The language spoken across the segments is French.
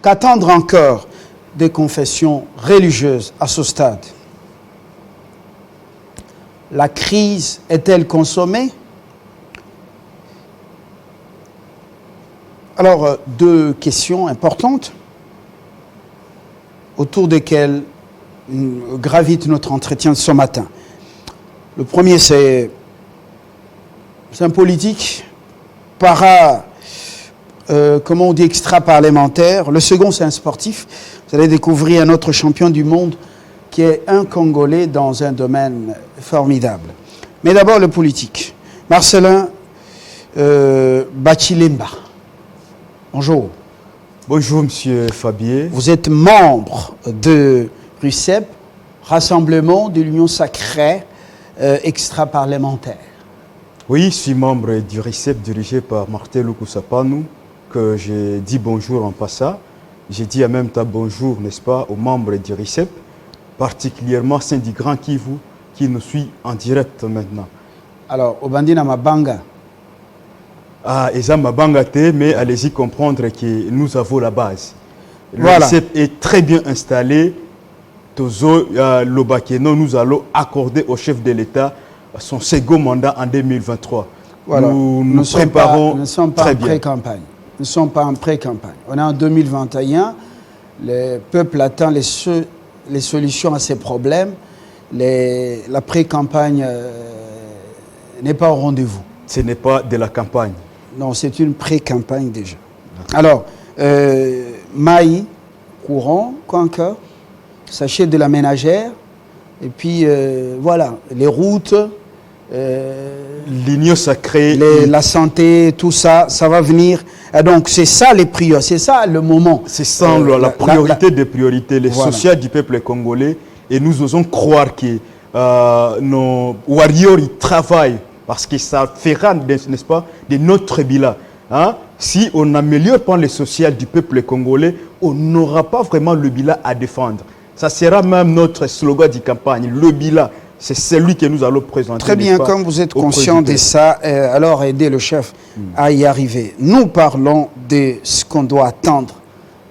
Qu'attendre encore des confessions religieuses à ce stade? La crise est-elle consommée? Alors, deux questions importantes autour desquelles gravite notre entretien de ce matin. Le premier, c'est un politique comment on dit, extra-parlementaire. Le second, c'est un sportif. Vous allez découvrir un autre champion du monde qui est un Congolais dans un domaine formidable. Mais d'abord, le politique. Marcelin Bachilemba. Bonjour. Bonjour, monsieur Fabier. Vous êtes membre de RUCEP, Rassemblement de l'Union Sacrée extra-parlementaire. Oui, je suis membre du RUCEP dirigé par Martin Lukusapanu, que j'ai dit bonjour en passant. J'ai dit en même temps bonjour, n'est-ce pas, aux membres du RUCEP, particulièrement Cindy Grand Kivu, qui nous suit en direct maintenant. Alors, Obandina Mabanga. Ah, Eza Mabanga, mais allez-y comprendre que nous avons la base. Le Voilà. RUCEP est très bien installé. Tozo Lobakeno, nous allons accorder au chef de l'État son second mandat en 2023. Voilà. Nous préparons Nous ne sommes pas très en bien. pré-campagne. Nous ne sommes pas en pré-campagne. On est en 2021. Le peuple attend les solutions à ses problèmes. La pré-campagne n'est pas au rendez-vous. Ce n'est pas de la campagne. Non, c'est une pré-campagne déjà. Alors, Maï, courant, quoi encore? Sachet de la ménagère. Et puis, voilà, les routes. L'Union sacrée. La santé, tout ça, ça va venir. Et donc, c'est ça les priorités, c'est ça le moment. C'est ça la priorité des priorités, les sociales du peuple congolais. Et nous osons croire que nos warriors ils travaillent parce que ça fera, n'est-ce pas, de notre bilan. Hein? Si on n'améliore pas les sociales du peuple congolais, on n'aura pas vraiment le bilan à défendre. Ça sera même notre slogan de campagne, le bilan. C'est celui que nous allons présenter. Très bien, comme vous êtes conscient de ça, alors aidez le chef à y arriver. Nous parlons de ce qu'on doit attendre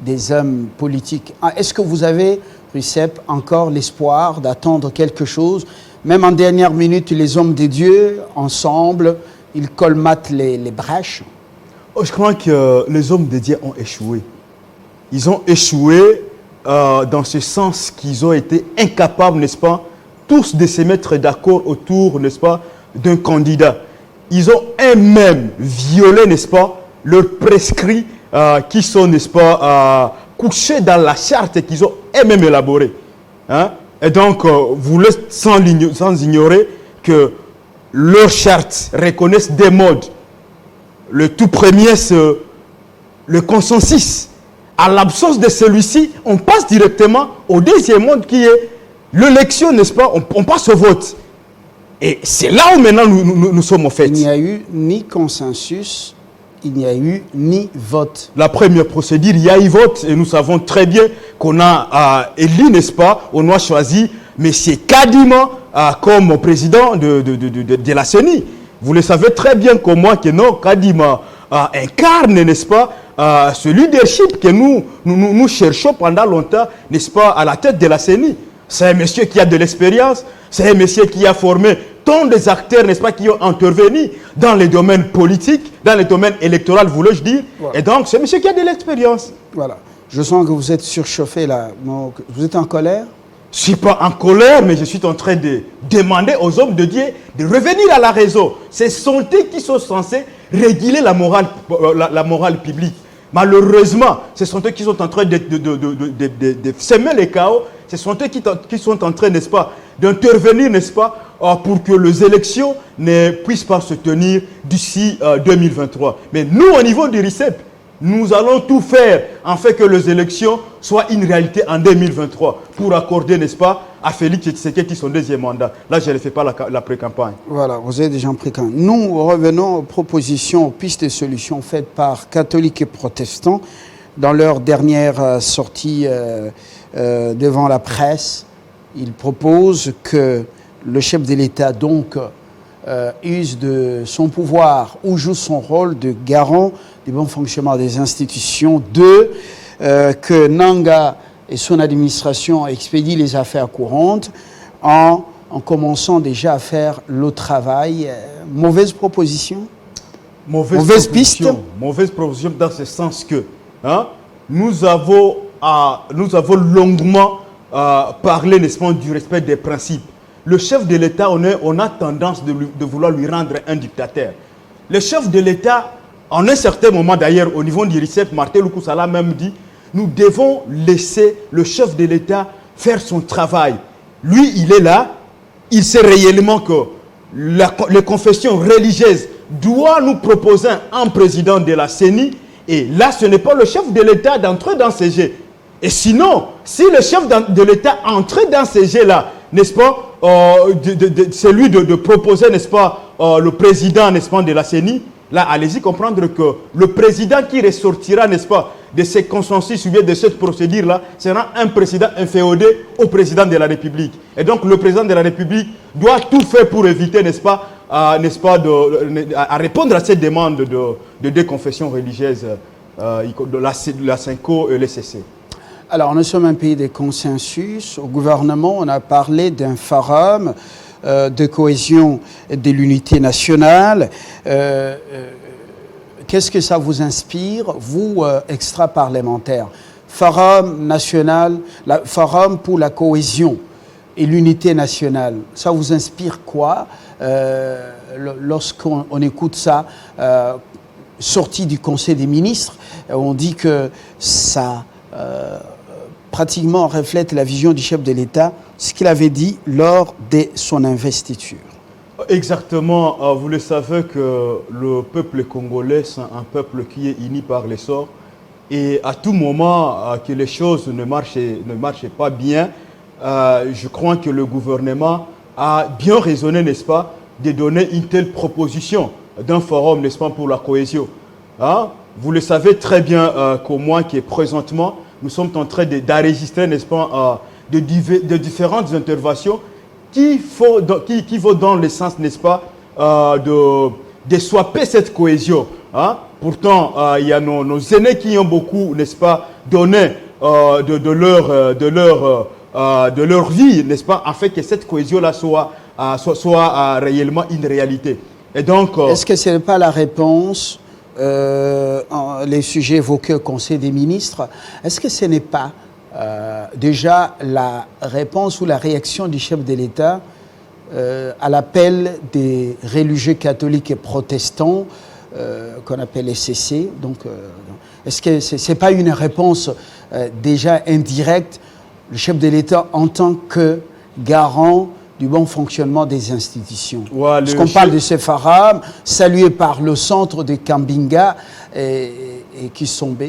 des hommes politiques. Est-ce que vous avez, RUCEP, encore l'espoir d'attendre quelque chose? Même en dernière minute, les hommes de Dieu, ensemble, ils colmatent les brèches. Je crois que les hommes de Dieu ont échoué. Ils ont échoué dans ce sens qu'ils ont été incapables, n'est-ce pas, tous de se mettre d'accord autour, n'est-ce pas, d'un candidat. Ils ont eux-mêmes violé, n'est-ce pas, leurs prescrits qui sont, n'est-ce pas, couchés dans la charte qu'ils ont eux-mêmes élaborée. Hein? Et donc, vous laissez sans ignorer que leurs chartes reconnaissent des modes. Le tout premier, c'est le consensus. À l'absence de celui-ci, on passe directement au deuxième mode qui est l'élection, n'est-ce pas? On passe au vote. Et c'est là où maintenant nous sommes au fait. Il n'y a eu ni consensus, il n'y a eu ni vote. La première procédure, il y a eu vote et nous savons très bien qu'on a élu, n'est-ce pas? On a choisi M. Kadima comme président de la CENI. Vous le savez très bien comme moi que non, Kadima incarne, n'est-ce pas, ce leadership que nous cherchons pendant longtemps, n'est-ce pas, à la tête de la CENI. C'est un monsieur qui a de l'expérience, c'est un monsieur qui a formé tant des acteurs, n'est-ce pas, qui ont intervenu dans les domaines politiques, dans les domaines électoraux, voulais-je dire. Voilà. Et donc, c'est un monsieur qui a de l'expérience. Voilà. Je sens que vous êtes surchauffé là. Vous êtes en colère? Je ne suis pas en colère, mais je suis en train de demander aux hommes de Dieu de revenir à la raison. Ce sont eux qui sont censés réguler la morale publique. Malheureusement, ce sont eux qui sont en train de semer les chaos. Ce sont eux qui sont en train, n'est-ce pas, d'intervenir, n'est-ce pas, pour que les élections ne puissent pas se tenir d'ici 2023. Mais nous, au niveau du RUCEP, nous allons tout faire afin que les élections soient une réalité en 2023 pour accorder, n'est-ce pas, à Félix Tshisekedi son deuxième mandat. Là, je ne fais pas la pré-campagne. Voilà, vous êtes déjà en pré-campagne. Nous revenons aux propositions, aux pistes de solutions faites par catholiques et protestants dans leur dernière sortie devant la presse. Ils proposent que le chef de l'État, donc, use de son pouvoir ou joue son rôle de garant du bon fonctionnement des institutions. 2, que Nanga et son administration expédient les affaires courantes en commençant déjà à faire le travail. Mauvaise proposition? Mauvaise piste? Mauvaise proposition dans ce sens que nous avons longuement parlé, n'est-ce pas, du respect des principes. Le chef de l'État, on a tendance de vouloir lui rendre un dictateur. Le chef de l'État, en un certain moment d'ailleurs, au niveau du RICEP, Martin Lukusala a même dit, nous devons laisser le chef de l'État faire son travail. Lui, il est là, il sait réellement que les confessions religieuses doivent nous proposer un président de la CENI, et là, ce n'est pas le chef de l'État d'entrer dans ces jeux. Et sinon, si le chef de l'État entrait dans ces jeux-là, n'est-ce pas, c'est lui de proposer, n'est-ce pas, le président, n'est-ce pas, de la CENI, là, allez-y comprendre que le président qui ressortira, n'est-ce pas, de ces consensus ou bien de cette procédure-là, sera un président inféodé au président de la République. Et donc, le président de la République doit tout faire pour éviter, n'est-ce pas, à répondre à cette demande de déconfession religieuse de la CENCO et l'ECC. Alors, nous sommes un pays de consensus. Au gouvernement, on a parlé d'un forum de cohésion et de l'unité nationale. Qu'est-ce que ça vous inspire, vous, extra-parlementaires? Forum national, forum pour la cohésion et l'unité nationale, ça vous inspire quoi lorsqu'on écoute ça, sorti du Conseil des ministres? On dit que ça pratiquement reflète la vision du chef de l'État, ce qu'il avait dit lors de son investiture. Exactement. Vous le savez que le peuple congolais, c'est un peuple qui est uni par les sorts. Et à tout moment que les choses ne marchaient pas bien, je crois que le gouvernement a bien raisonné, n'est-ce pas, de donner une telle proposition d'un forum, n'est-ce pas, pour la cohésion. Vous le savez très bien qu'au moins que présentement, nous sommes en train d'enregistrer, n'est-ce pas, de différentes interventions qui vont dans le sens, n'est-ce pas, de swapper cette cohésion. Pourtant, il y a nos aînés qui ont beaucoup, n'est-ce pas, donné de leur vie, n'est-ce pas, afin que cette cohésion-là soit réellement une réalité. Et donc, est-ce que ce n'est pas la réponse, les sujets évoqués au Conseil des ministres, est-ce que ce n'est pas déjà la réponse ou la réaction du chef de l'État à l'appel des religieux catholiques et protestants qu'on appelle les CC? Donc, est-ce que ce n'est pas une réponse déjà indirecte, le chef de l'État en tant que garant du bon fonctionnement des institutions? Parce qu'on parle de ces pharaons salués par le centre de Kambinga et Kisombe.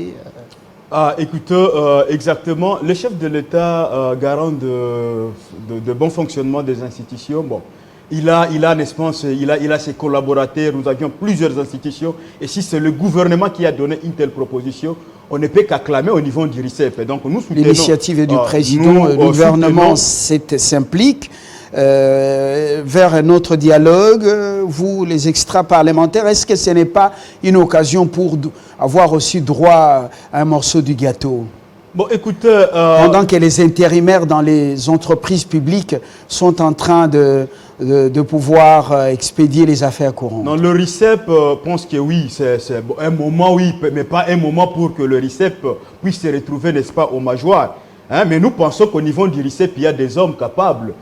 Écoutez, exactement, le chef de l'État garant de bon fonctionnement des institutions, bon, il a, n'est-ce pas, il a ses collaborateurs, nous avions plusieurs institutions, et si c'est le gouvernement qui a donné une telle proposition, on ne peut qu'acclamer au niveau du RICEP. Et donc nous soutenons l'initiative du président, le gouvernement s'implique vers un autre dialogue. Vous, les extra-parlementaires, est-ce que ce n'est pas une occasion pour avoir aussi droit à un morceau du gâteau? Bon, écoutez... Pendant que les intérimaires dans les entreprises publiques sont en train de pouvoir expédier les affaires courantes. Non, le RICEP pense que oui, c'est un moment, oui, mais pas un moment pour que le RICEP puisse se retrouver, n'est-ce pas, au major. Mais nous pensons qu'au niveau du RICEP, il y a des hommes capables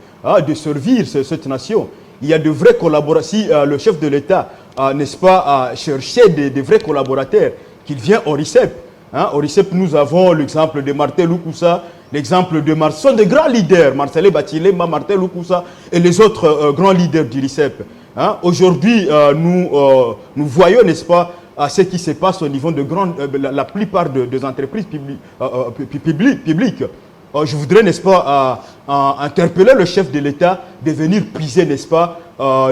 de servir cette nation. Il y a de vrais collaborateurs. Si le chef de l'État, n'est-ce pas, chercher des vrais collaborateurs, qu'il vient au RICEP. Au RICEP, nous avons l'exemple de Martin Lukusa, l'exemple de sont de grands leaders, Marcel Batilé, Martin Lukusa et les autres grands leaders du RICEP. Aujourd'hui, nous voyons, n'est-ce pas, ce qui se passe au niveau de la plupart des entreprises publiques. Je voudrais, n'est-ce pas, interpeller le chef de l'État de venir puiser, n'est-ce pas,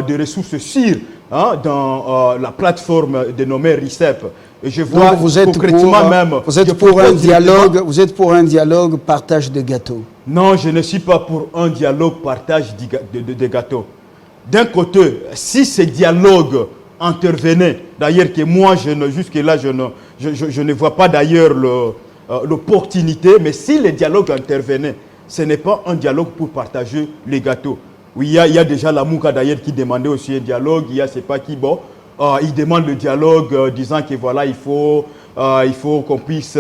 des ressources sûres dans la plateforme dénommée RICEP. Et je vois donc vous êtes concrètement même... Vous êtes pour un dialogue partage de gâteaux? Non, je ne suis pas pour un dialogue partage de gâteaux. D'un côté, si ce dialogue intervenait, d'ailleurs que moi, jusque-là, je ne vois pas d'ailleurs l'opportunité, mais si les dialogues intervenaient, ce n'est pas un dialogue pour partager les gâteaux. Oui, il y a déjà la Mouka d'ailleurs qui demandait aussi un dialogue, il y a c'est pas qui, bon, il demande le dialogue disant que voilà, il faut qu'on puisse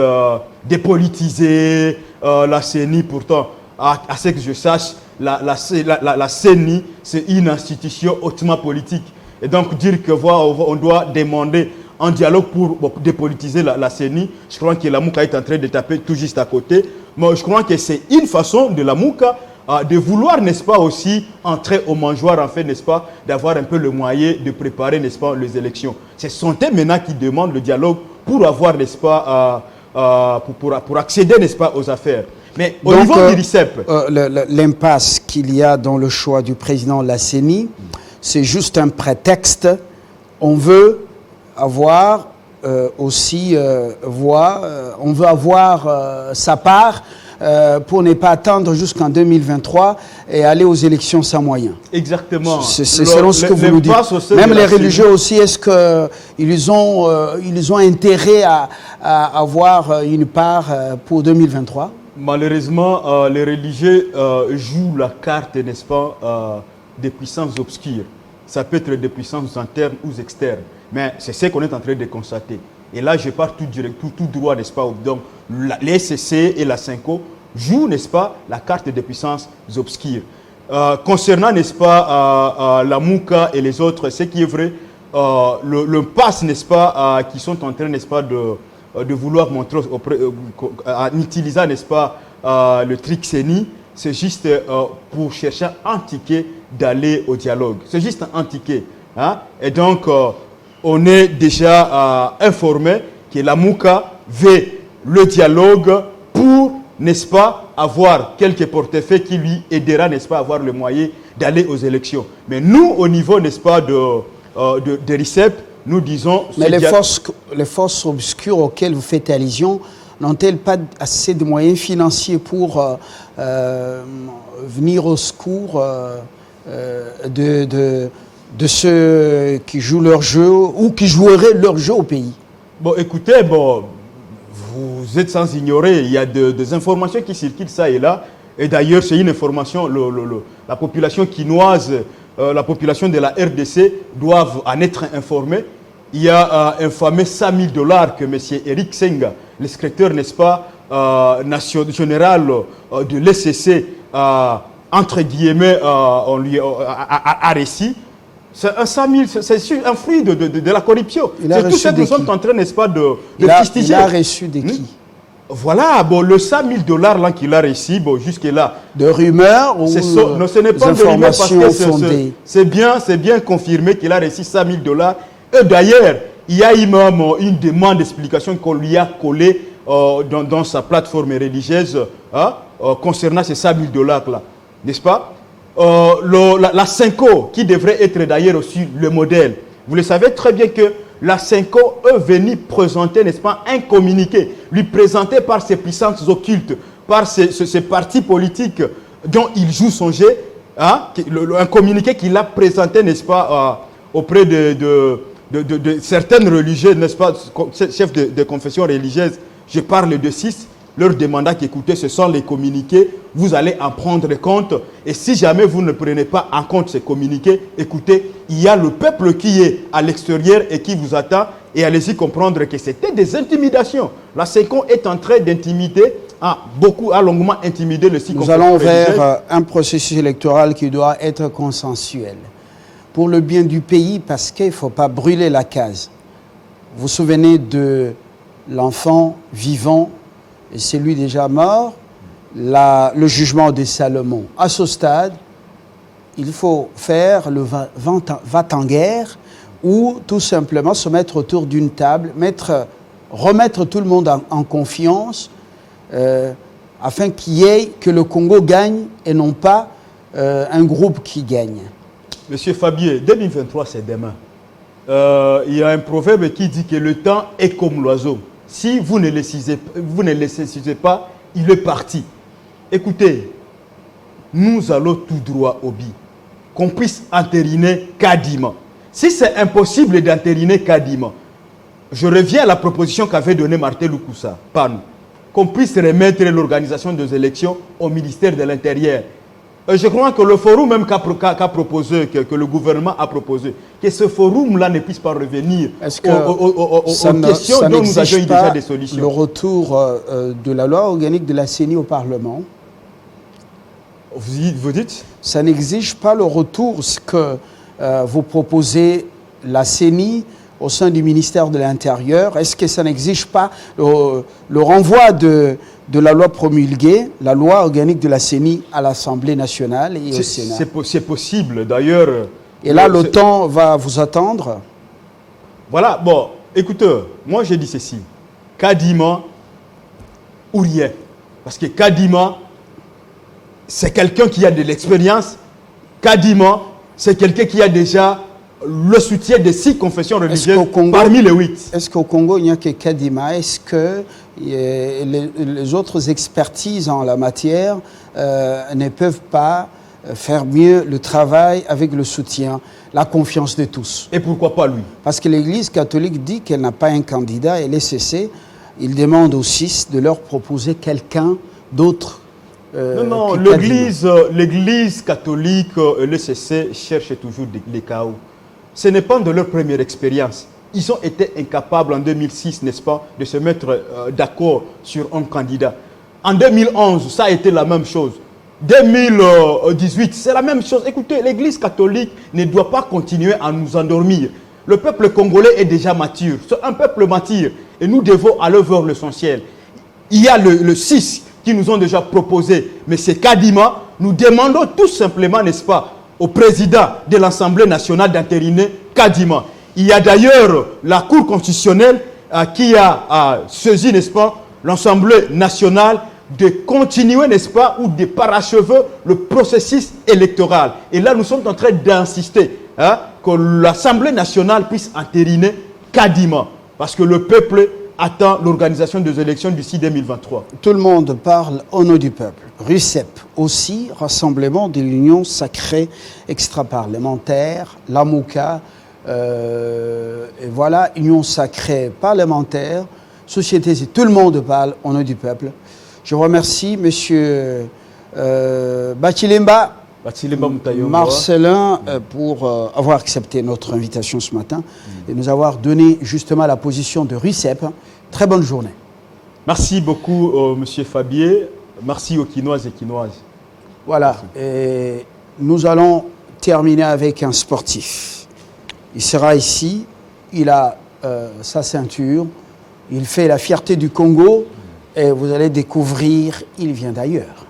dépolitiser la CENI. Pourtant, à ce que je sache, la CENI, c'est une institution hautement politique. Et donc dire que voilà, on doit demander un dialogue pour dépolitiser la CENI, je crois que la Mouka est en train de taper tout juste à côté. Mais je crois que c'est une façon de la Mouka de vouloir, n'est-ce pas, aussi entrer au mangeoire, en fait, n'est-ce pas, d'avoir un peu le moyen de préparer, n'est-ce pas, les élections. C'est Sonté maintenant qui demande le dialogue pour avoir, n'est-ce pas, pour accéder, n'est-ce pas, aux affaires. Mais au niveau du RICEP... l'impasse qu'il y a dans le choix du président de la CENI, c'est juste un prétexte. On veut avoir on veut avoir sa part pour ne pas attendre jusqu'en 2023 et aller aux élections sans moyens. Exactement. C'est selon ce que vous nous dites. Même les religieux aussi, est-ce qu'ils ont intérêt à avoir une part pour 2023? Malheureusement, les religieux jouent la carte, n'est-ce pas, des puissances obscures. Ça peut être des puissances internes ou externes. Mais c'est ce qu'on est en train de constater. Et là, je pars tout droit, n'est-ce pas? Donc, les SCC et la CENCO jouent, n'est-ce pas, la carte des puissances obscures. Concernant, n'est-ce pas, la Mouka et les autres, ce qui est vrai, le pass, n'est-ce pas, qui sont en train, n'est-ce pas, de vouloir montrer, en utilisant, n'est-ce pas, le trick CENI, c'est juste pour chercher un ticket d'aller au dialogue. C'est juste un ticket. Hein? Et donc, on est déjà informé que la Mouka veut le dialogue pour, n'est-ce pas, avoir quelques portefeuilles qui lui aidera, n'est-ce pas, à avoir le moyen d'aller aux élections. Mais nous, au niveau, n'est-ce pas, de RICEP, nous disons... Mais les forces obscures auxquelles vous faites allusion n'ont-elles pas assez de moyens financiers pour venir au secours de ceux qui jouent leur jeu ou qui joueraient leur jeu au pays? Bon, écoutez, bon, vous êtes sans ignorer, il y a des informations qui circulent ça et là. Et d'ailleurs, c'est une information, la population quinoise, la population de la RDC doivent en être informée. Il y a un fameux $100 000 que M. Eric Senga, le secrétaire, n'est-ce pas, général de l'ECC, entre guillemets, on lui a réussi. C'est un 100 000, c'est un fruit de la corruption. C'est tout ce que nous sommes en train, n'est-ce pas, de fustiger. Il a reçu de qui? Voilà, bon, le $100 000 là qu'il a reçu, bon, jusque-là. De rumeurs ou non, ce n'est pas de rumeurs parce que c'est bien confirmé qu'il a reçu $100 000. Et d'ailleurs, il y a eu même une demande d'explication qu'on lui a collée dans sa plateforme religieuse concernant ces $100 000 là, n'est-ce pas? La CENCO, qui devrait être d'ailleurs aussi le modèle. Vous le savez très bien que la CENCO est venue présenter, n'est-ce pas, un communiqué, lui présenté par ses puissances occultes, par ses partis politiques dont il joue son jeu, hein, un communiqué qu'il a présenté, n'est-ce pas, auprès de certaines religieuses, n'est-ce pas, chefs de confession religieuse. Je parle de 6. Leur demanda qu'écoutez, ce sont les communiqués, vous allez en prendre compte. Et si jamais vous ne prenez pas en compte ces communiqués, écoutez, il y a le peuple qui est à l'extérieur et qui vous attend. Et allez-y comprendre que c'était des intimidations. La CENCO est en train d'intimider, a longuement intimidé le cycle. Nous allons vers un processus électoral qui doit être consensuel. Pour le bien du pays, parce qu'il ne faut pas brûler la case. Vous vous souvenez de l'enfant vivant et c'est lui déjà mort, le jugement de Salomon. À ce stade, il faut faire le va-t-en-guerre ou tout simplement se mettre autour d'une table, remettre tout le monde en confiance afin que le Congo gagne et non pas un groupe qui gagne. Monsieur Fabien, 2023 c'est demain. Il y a un proverbe qui dit que le temps est comme l'oiseau. Si vous ne le saisissez pas, il est parti. Écoutez, nous allons tout droit au but. Qu'on puisse entériner Kadima. Si c'est impossible d'entériner Kadima, je reviens à la proposition qu'avait donnée Martin Loukoussa, pas nous. qu'on puisse remettre l'organisation des élections au ministère de l'Intérieur. Je crois que le forum même qu'a proposé, que le gouvernement a proposé, que ce forum-là ne puisse pas revenir aux questions dont nous avions eu déjà des solutions. Le retour de la loi organique de la CENI au Parlement. Vous dites? Ça n'exige pas le retour, ce que vous proposez, la CENI au sein du ministère de l'Intérieur. Est-ce que ça n'exige pas le renvoi de la loi promulguée, la loi organique de la CENI à l'Assemblée nationale et au Sénat? C'est possible, d'ailleurs. Et là, le temps va vous attendre? Voilà, bon, écoutez, moi je dis ceci. Kadima ou rien. Parce que Kadima, c'est quelqu'un qui a de l'expérience. Kadima, c'est quelqu'un qui a déjà le soutien des 6 confessions religieuses parmi les 8. Est-ce qu'au Congo, il n'y a que Kadima? Est-ce que les autres expertises en la matière ne peuvent pas faire mieux le travail avec le soutien, la confiance de tous? Et pourquoi pas lui? Parce que l'Église catholique dit qu'elle n'a pas un candidat et l'ECC, il demande aux 6 de leur proposer quelqu'un d'autre. Non, l'Église catholique, l'ECC cherche toujours les chaos. Ce n'est pas de leur première expérience. Ils ont été incapables en 2006, n'est-ce pas, de se mettre d'accord sur un candidat. En 2011, ça a été la même chose. 2018, c'est la même chose. Écoutez, l'Église catholique ne doit pas continuer à nous endormir. Le peuple congolais est déjà mature. C'est un peuple mature. Et nous devons aller vers l'essentiel. Il y a le 6 qui nous ont déjà proposé. Mais c'est Kadima. Nous demandons tout simplement, n'est-ce pas, au président de l'Assemblée nationale d'entériner Kadima. Il y a d'ailleurs la Cour constitutionnelle qui a saisi, n'est-ce pas, l'Assemblée nationale de continuer, n'est-ce pas, ou de parachever le processus électoral. Et là, nous sommes en train d'insister que l'Assemblée nationale puisse entériner Kadima. Parce que le peuple attend l'organisation des élections d'ici 2023. Tout le monde parle au nom du peuple. RUCEP aussi, Rassemblement de l'Union Sacrée Extraparlementaire, l'AMOCA, et voilà, Union Sacrée Parlementaire, Société, tout le monde parle au nom du peuple. Je remercie M. Bachilemba Marcelin pour avoir accepté notre invitation ce matin et nous avoir donné justement la position de RUCEP. Très bonne journée. Merci beaucoup, M. Fabier. Merci aux Quinoises et Quinoises. Voilà. Et nous allons terminer avec un sportif. Il sera ici. Il a sa ceinture. Il fait la fierté du Congo. Et vous allez découvrir, il vient d'ailleurs.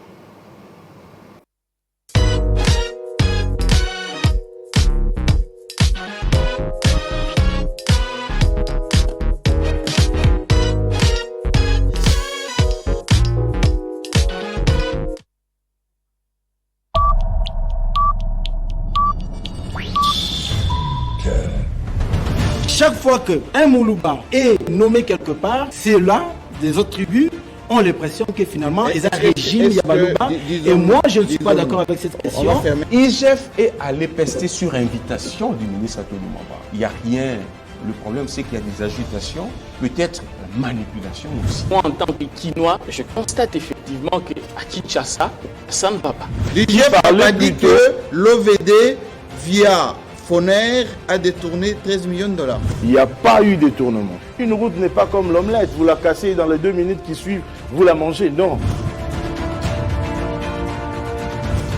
Chaque fois qu'un Moulouba est nommé quelque part, c'est là, des autres tribus ont l'impression que finalement, ils ont un régime Yabalouba. Et moi, je ne suis pas d'accord avec cette question. IGF est allé pester sur invitation du ministre Atoli Mwamba. Il n'y a rien. Le problème, c'est qu'il y a des agitations, peut-être manipulation aussi. Moi, en tant que Quinois, je constate effectivement qu'à Kinshasa, ça ne va pas. L'IGF a dit que l'OVD, via Foner, a détourné 13 millions de dollars. Il n'y a pas eu de détournement. Une route n'est pas comme l'omelette. Vous la cassez dans les 2 minutes qui suivent, vous la mangez. Non.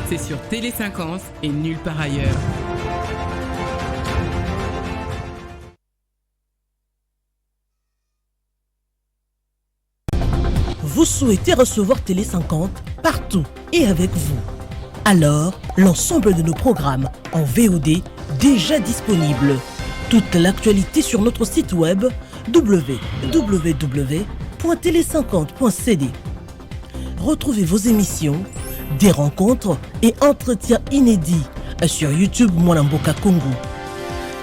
C'est sur Télé 50 et nulle part ailleurs. Vous souhaitez recevoir Télé 50 partout et avec vous. Alors, l'ensemble de nos programmes en VOD déjà disponibles. Toute l'actualité sur notre site web www.tele50.cd. Retrouvez vos émissions, des rencontres et entretiens inédits sur YouTube Mwalamboka Congo.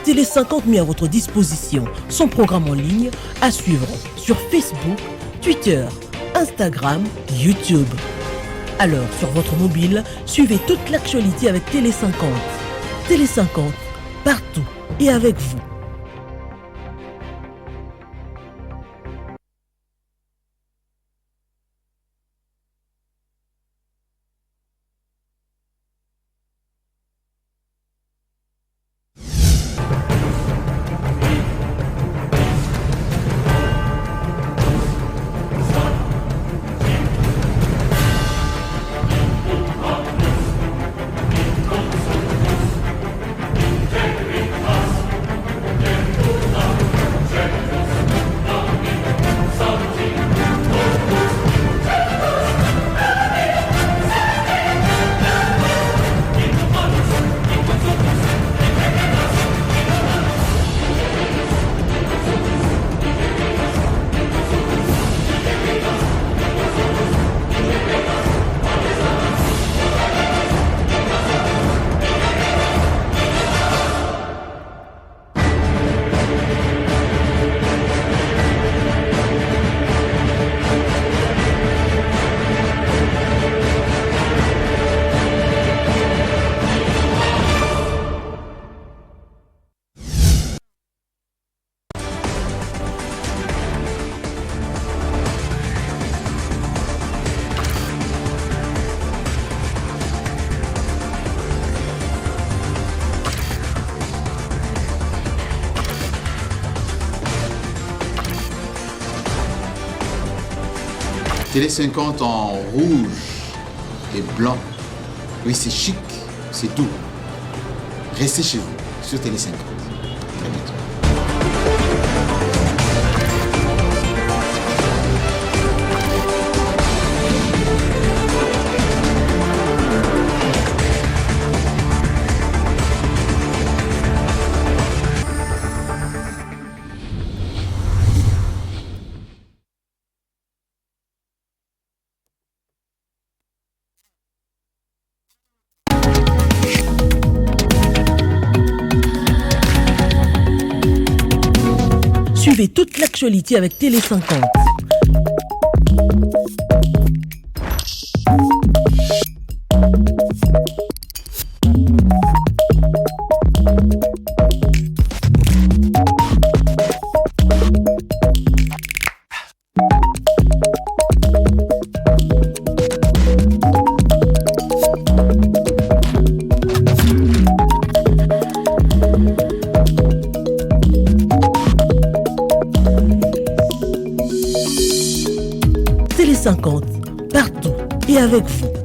Télé 50 met à votre disposition son programme en ligne à suivre sur Facebook, Twitter, Instagram, YouTube. Alors, sur votre mobile, suivez toute l'actualité avec Télé 50. Télé 50, partout et avec vous. Télé 50 en rouge et blanc. Oui, c'est chic, c'est doux. Restez chez vous, sur Télé 50. Très bientôt. Suivez toute l'actualité avec Télé 50. Télé 50, partout et avec vous.